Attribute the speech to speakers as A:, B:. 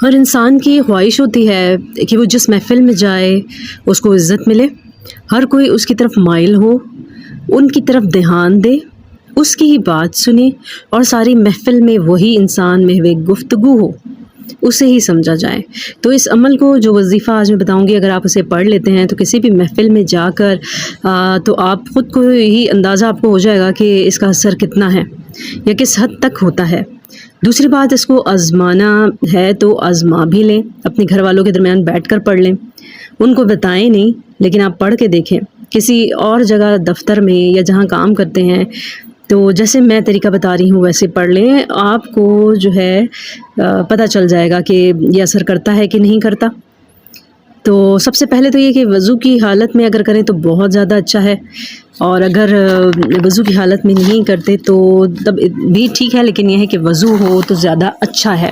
A: ہر انسان کی خواہش ہوتی ہے کہ وہ جس محفل میں جائے اس کو عزت ملے، ہر کوئی اس کی طرف مائل ہو، ان کی طرف دھیان دے، اس کی ہی بات سنے اور ساری محفل میں وہی انسان محو گفتگو ہو، اسے ہی سمجھا جائے۔ تو اس عمل کو جو وظیفہ آج میں بتاؤں گی، اگر آپ اسے پڑھ لیتے ہیں تو کسی بھی محفل میں جا کر تو آپ خود کو ہی اندازہ آپ کو ہو جائے گا کہ اس کا اثر کتنا ہے یا کس حد تک ہوتا ہے۔ دوسری بات، اس کو آزمانا ہے تو آزما بھی لیں، اپنے گھر والوں کے درمیان بیٹھ کر پڑھ لیں، ان کو بتائیں نہیں لیکن آپ پڑھ کے دیکھیں کسی اور جگہ، دفتر میں یا جہاں کام کرتے ہیں، تو جیسے میں طریقہ بتا رہی ہوں ویسے پڑھ لیں، آپ کو جو ہے پتہ چل جائے گا کہ یہ اثر کرتا ہے کہ نہیں کرتا۔ تو سب سے پہلے تو یہ کہ وضو کی حالت میں اگر کریں تو بہت زیادہ اچھا ہے، اور اگر وضو کی حالت میں نہیں کرتے تو تب بھی ٹھیک ہے، لیکن یہ ہے کہ وضو ہو تو زیادہ اچھا ہے۔